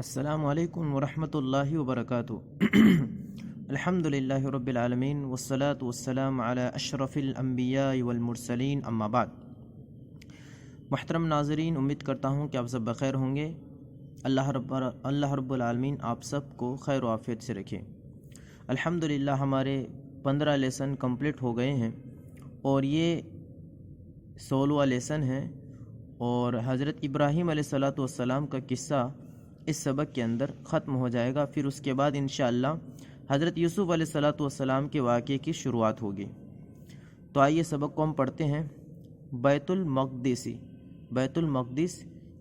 السلام علیکم ورحمۃ اللہ وبرکاتہ۔ الحمدللہ رب العالمین والصلاة والسلام علی اشرف الانبیاء والمرسلین، اما بعد۔ محترم ناظرین، امید کرتا ہوں کہ آپ سب بخیر ہوں گے۔ اللہ رب العالمین آپ سب کو خیر و عافیت سے رکھے۔ الحمدللہ ہمارے 15 لیسن کمپلیٹ ہو گئے ہیں اور یہ 16واں لیسن ہے، اور حضرت ابراہیم علیہ السلام کا قصہ اس سبق کے اندر ختم ہو جائے گا۔ پھر اس کے بعد انشاءاللہ حضرت یوسف علیہ السلام کے واقعے کی شروعات ہوگی۔ تو آئیے سبق کو ہم پڑھتے ہیں۔ بیت المقدس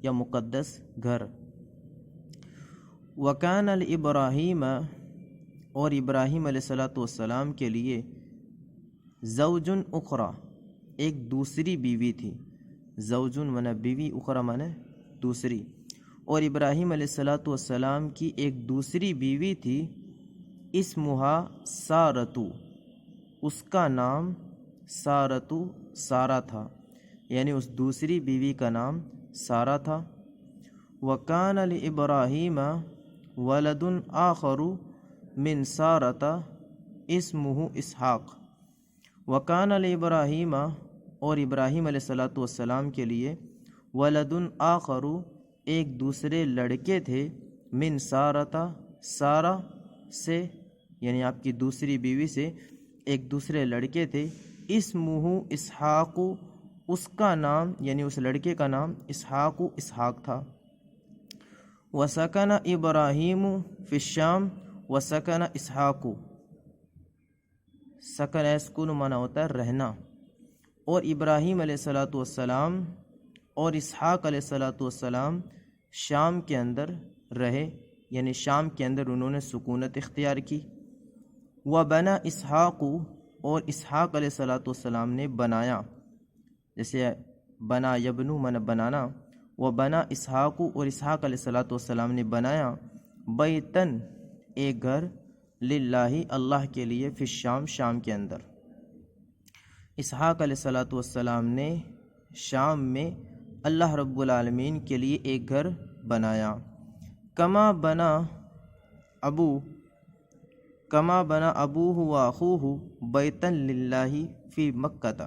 یا مقدس گھر۔ وکان ابراہیم، اور ابراہیم علیہ السلام کے لیے زوجن اخری، ایک دوسری بیوی تھی۔ زوجن معنی بیوی، اخری معنی دوسری۔ اور ابراہیم علیہ السلام کی ایک دوسری بیوی تھی، اسمہا سارتو، اس کا نام سارتو سارا تھا، یعنی اس دوسری بیوی کا نام سارا تھا۔ وکان لابراہیم ولد آخر من سارۃ اسمہ اسحاق۔ وکان لابراہیم، اور ابراہیم علیہ السلام کے لیے ولد آخر، ایک دوسرے لڑکے تھے، من سارۃ، سارا سے، یعنی آپ کی دوسری بیوی سے ایک دوسرے لڑکے تھے، اسمہ اسحاق، اس کا نام یعنی اس لڑکے کا نام اسحاق تھا۔ وسکن ابراہیم فی الشام وسکن اسحاق، سکن اسکن معنی ہوتا ہے رہنا، اور ابراہیم علیہ السلام اور اسحاق علیہ السلام شام کے اندر رہے، یعنی شام کے اندر انہوں نے سکونت اختیار کی۔ وبنا اسحاق، اور اسحاق علیہ السلام نے بنایا، جیسے بنا یبنو من بنانا، وبنا اسحاق، اور اسحاق علیہ السلام نے بنایا، بیتن، ایک گھر، للہ، اللہ کے لیے، فی الشام، شام کے اندر۔ اسحاق علیہ السلام نے شام میں اللہ رب العالمین کے لیے ایک گھر بنایا۔ کما بنا ابوہ و اخوہ بیتن للہ فی مکہ۔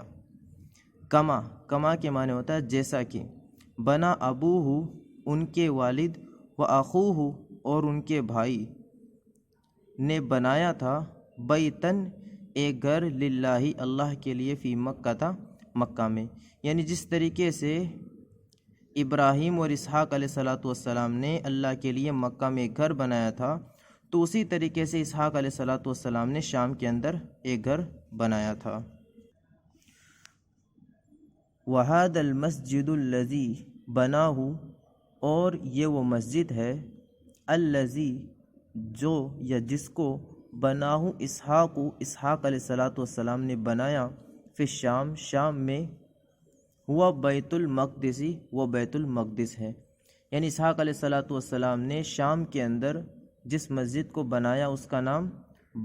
کما کے معنی ہوتا ہے جیسا کہ، بنا ابوہ، ان کے والد، و اخوہ، اور ان کے بھائی نے بنایا تھا، بیتن، ایک گھر، للہ، اللہ کے لیے، فی مکہ، مکہ میں، یعنی جس طریقے سے ابراہیم اور اسحاق علیہ السلام نے اللہ کے لیے مکہ میں ایک گھر بنایا تھا، تو اسی طریقے سے اسحاق علیہ السلام نے شام کے اندر ایک گھر بنایا تھا۔ وَهَذَا الْمَسْجِدُ الَّذِي بَنَاهُ، اور یہ وہ مسجد ہے، الَّذِي، جو یا جس کو، بناہ اسحاق علیہ السلام نے بنایا، فی الشام، شام میں، وہ بیت المقدس، وہ بیت المقدس ہے، یعنی اسحاق علیہ السلام نے شام کے اندر جس مسجد کو بنایا اس کا نام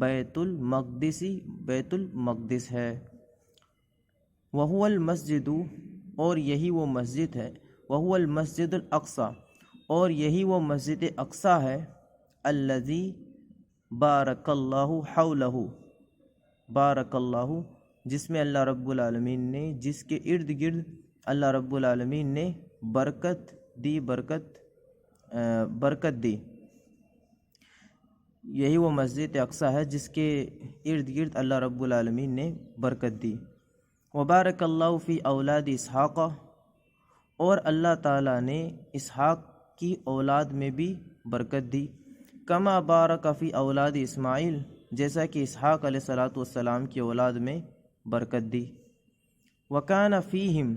بیت المقدس ہے۔ وہو المسجد، اور یہی وہ مسجد ہے، وہو المسجد الاقصی، اور یہی وہ مسجد اقصی ہے، الذی بارک اللہ حولہ، بارک اللہ، جس میں اللہ رب العالمین نے، جس کے ارد گرد اللہ رب العالمین نے برکت دی۔ یہی وہ مسجد اقصی ہے جس کے ارد گرد اللہ رب العالمین نے برکت دی۔ وبارک اللہ فی اولاد اسحاق، اور اللہ تعالیٰ نے اسحاق کی اولاد میں بھی برکت دی، کما بارک فی اولاد اسماعیل، جیسا کہ اسحاق علیہ السلام کی اولاد میں برکت دی۔ وکان فیہم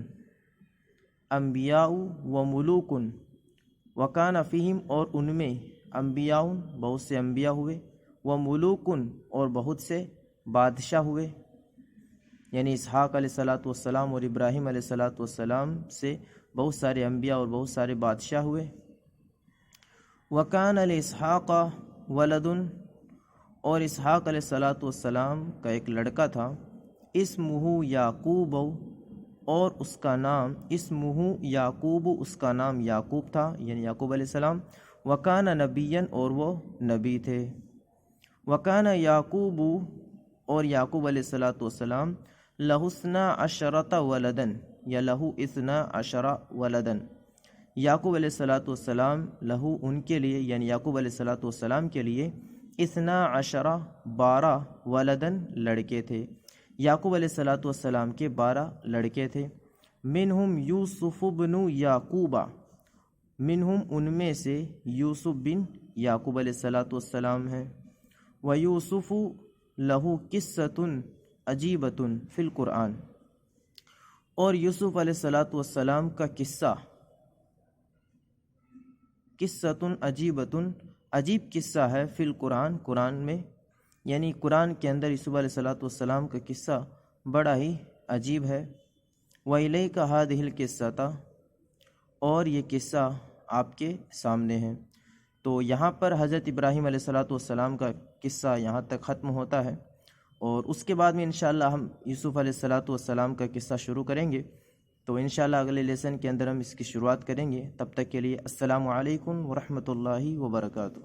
انبیاء و ملوک، وکان فیہم، اور ان میں، انبیاء، بہت سے انبیاء ہوئے، و ملوک، اور بہت سے بادشاہ ہوئے، یعنی اسحاق علیہ السلام اور ابراہیم علیہ السلام سے بہت سارے انبیاء اور بہت سارے بادشاہ ہوئے۔ وکان لاسحاق ولد، اور اسحاق علیہ السلام کا ایک لڑکا تھا، اسمہ یعقوب، اور اس کا نام، اسمہ یعقوب، اس کا نام یعقوب تھا، یعنی یعقوب علیہ السلام، وکان نبیًا اور وہ نبی تھے، وکان یعقوب اور یعقوب علیہ الصلاۃ والسلام لہ اثنا عشرۃ ولدن یا لہو اثنا عشرہ ولدن، یعقوب علیہ الصلاۃ والسلام لہو ان کے لیے یعنی یعقوب علیہ الصلاۃ والسلام کے لیے اثنا عشرہ 12 ولدن لڑکے تھے، یعقوب علیہ الصلاۃ والسلام کے 12 لڑکے تھے، منہم یوسف بن یعقوبہ، منہم ان میں سے یوسف بن یعقوب علیہ الصلاۃ والسلام ہیں، ویوسف لہو قصۃ عجیبۃ فی القرآن، اور یوسف علیہ الصلاۃ والسلام کا قصہ قصۃ عجیبۃ عجیب قصہ ہے فی القرآن، قرآن میں، یعنی قرآن کے اندر یوسف علیہ الصلاۃ والسلام کا قصہ بڑا ہی عجیب ہے، وَإِلَيْكَ هَذِهِ الْقِصَّةَ، اور یہ قصہ آپ کے سامنے ہے۔ تو یہاں پر حضرت ابراہیم علیہ الصلاۃ والسلام کا قصہ یہاں تک ختم ہوتا ہے، اور اس کے بعد میں انشاءاللہ ہم یوسف علیہ الصلاۃ والسلام کا قصہ شروع کریں گے، تو انشاءاللہ اگلے لیسن کے اندر ہم اس کی شروعات کریں گے۔ تب تک کے لیے السلام علیکم ورحمۃ اللہ وبرکاتہ۔